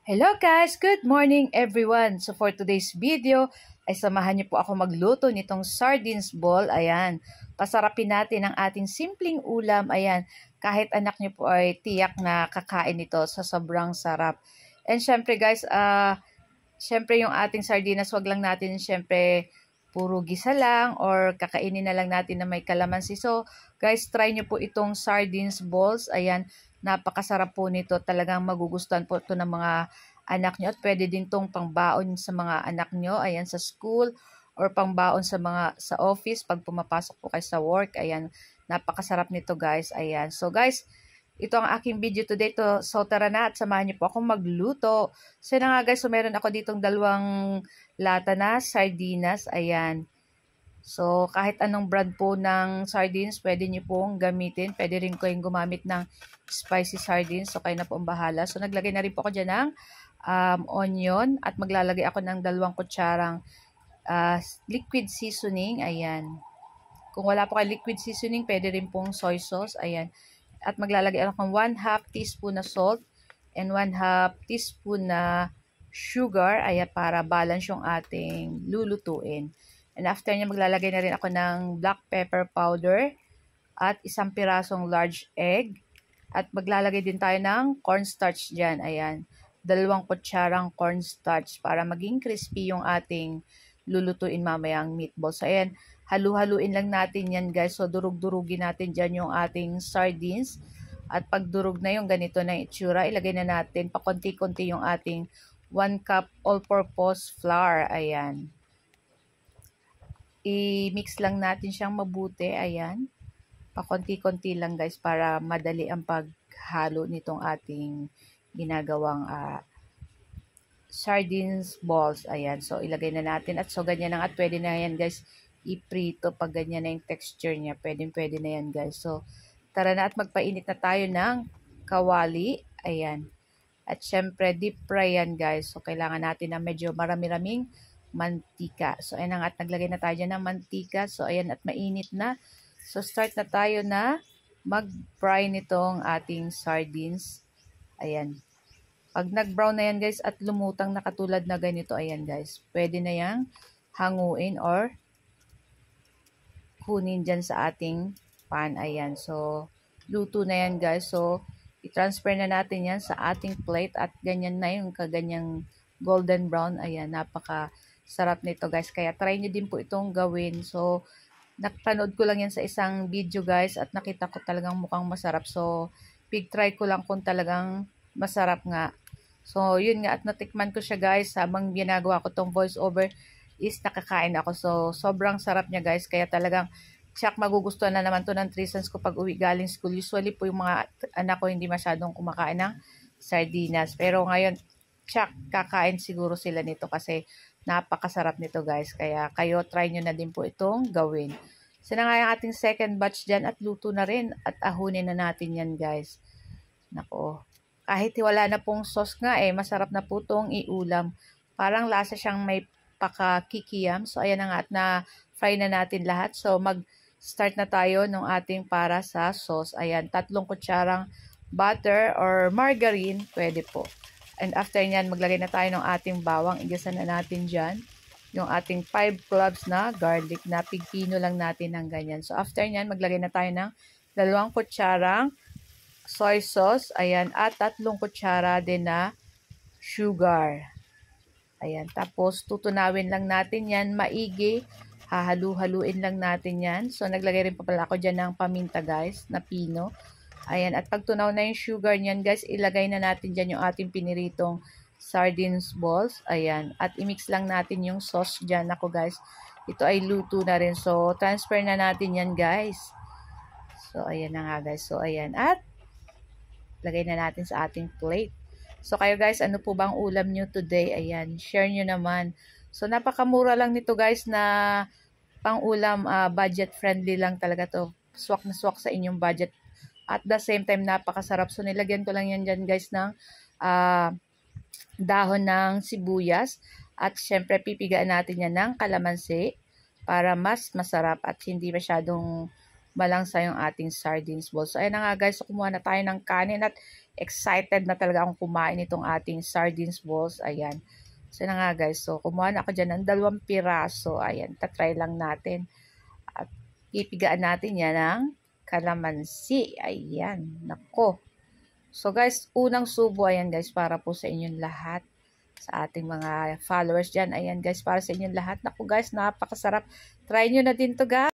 Hello guys! Good morning everyone! So for today's video, ay samahan niyo po ako magluto nitong sardines ball. Ayan, pasarapin natin ang ating simpleng ulam. Ayan, kahit anak niyo po ay tiyak na kakain nito sa sobrang sarap. And syempre guys, syempre yung ating sardinas, wag lang natin syempre puro gisa lang or kakainin na lang natin na may kalamansi. So guys, try nyo po itong sardines balls. Ayan, napakasarap po nito. Talagang magugustuhan po ito ng mga anak nyo. At pwede din itong pangbaon sa mga anak nyo. Ayan, sa school or pangbaon sa office pag pumapasok po kayo sa work. Ayan, napakasarap nito guys. Ayan, so guys, ito ang aking video today. So tara na at samahan niyo po akong magluto. So na nga guys, so meron ako ditong dalawang lata na sardinas. Ayan. So kahit anong brand po ng sardines, pwede niyo pong gamitin. Pwede rin kayong gumamit ng spicy sardines. So kayo na po ang bahala. So naglagay na rin po ako dyan ng onion. At maglalagay ako ng 2 kutsarang liquid seasoning. Ayan. Kung wala po kayo liquid seasoning, pwede rin pong soy sauce. Ayan. At maglalagay ako ng 1/2 teaspoon na salt and 1/2 teaspoon na sugar. Ayan, para balance yung ating lulutuin. And after niya, maglalagay na rin ako ng black pepper powder at 1 pirasong large egg. At maglalagay din tayo ng cornstarch dyan. Ayan, 2 kutsarang cornstarch para maging crispy yung ating lulutuin mamayang meatballs. So, ayan, halu-haluin lang natin yan guys. So, durug-durugin natin dyan yung ating sardines. At pag durug na yung ganito na itsura, ilagay na natin pa konti-konti yung ating 1 cup all-purpose flour. Ayan. I-mix lang natin siyang mabuti. Ayan. Pa konti-konti lang guys para madali ang paghalo nitong ating ginagawang sardines balls. Ayan. So, ilagay na natin. At so, ganyan lang. At pwede na yan guys iprito pag ganyan na yung texture niya. Pwede na yan guys. So, tara na at magpainit na tayo ng kawali. Ayan. At syempre, deep fry yan guys. So, kailangan natin na medyo marami-raming mantika. So, ayan at naglagay na tayo dyan ng mantika. So, ayan at mainit na. So, start na tayo na mag-fry nitong ating sardines. Ayan. Pag nag-brown na yan guys at lumutang na katulad na ganito, ayan guys, pwede na yang hanguin or kunin dyan sa ating pan. Ayan. So, luto na yan guys. So, i-transfer na natin yan sa ating plate at ganyan na yung kaganyang golden brown. Ayan, napaka sarap nito guys. Kaya try nyo din po itong gawin. So, napanood ko lang yan sa isang video guys at nakita ko talagang mukhang masarap. So, pig-try ko lang kung talagang masarap nga. So, yun nga at natikman ko siya guys habang ginagawa ko tong voice over is nakakain ako. So, sobrang sarap niya guys. Kaya talagang tsak magugustuhan na naman to ng 3 sons ko pag uwi galing school. Usually po yung mga anak ko hindi masyadong kumakain ng sardinas. Pero ngayon, tsak kakain siguro sila nito kasi napakasarap nito guys. Kaya kayo try nyo na din po itong gawin. So na nga yung ating second batch dyan at luto na rin at ahunin na natin yan guys. Nako. Kahit wala na pong sauce nga masarap na po itong iulam. Parang lasa siyang may pakakikiyam. So, ayan na nga at na-fry na natin lahat. So, mag-start na tayo ng ating para sa sauce. Ayan, 3 kutsarang butter or margarine, pwede po. And after nyan, maglagay na tayo ng ating bawang. Igisa na natin dyan. Yung ating 5 cloves na garlic na pigpino lang natin ng ganyan. So, after nyan, maglagay na tayo ng 2 kutsarang soy sauce. Ayan, at 3 kutsara din na sugar. Ayan, tapos tutunawin lang natin yan maigi. Hahalu-haluin lang natin yan. So, naglagay rin pa pala ako dyan ng paminta guys, na pino. Ayan, at pag tunaw na yung sugar niyan guys, ilagay na natin dyan yung ating piniritong sardines balls. Ayan, at i-mix lang natin yung sauce dyan. Ako guys, ito ay luto na rin. So, transfer na natin yan guys. So, ayan na nga guys. So, ayan, at lagay na natin sa ating plate. So, kayo guys, ano po bang ulam nyo today? Ayan, share nyo naman. So, napakamura lang nito guys na pang ulam, budget friendly lang talaga to. Swak na swak sa inyong budget. At the same time, napakasarap. So, nilagyan ko lang yan dyan guys ng dahon ng sibuyas. At syempre, pipigaan natin yan ng kalamansi para mas masarap at hindi masyadong malangsa yung ating sardines balls. So, ayan na nga guys, so, kumuha na tayo ng kanin at excited na talaga akong kumain itong ating sardines balls. Ayan. So, na nga guys, so kumuha na ako dyan ng 2 piraso. Ayan, tatry lang natin. At ipigaan natin yan ng kalamansi. Ayan, nako. So guys, unang subo, ayan guys, para po sa inyong lahat. Sa ating mga followers dyan. Ayan guys, para sa inyong lahat. Naku guys, napakasarap. Try nyo na din to guys.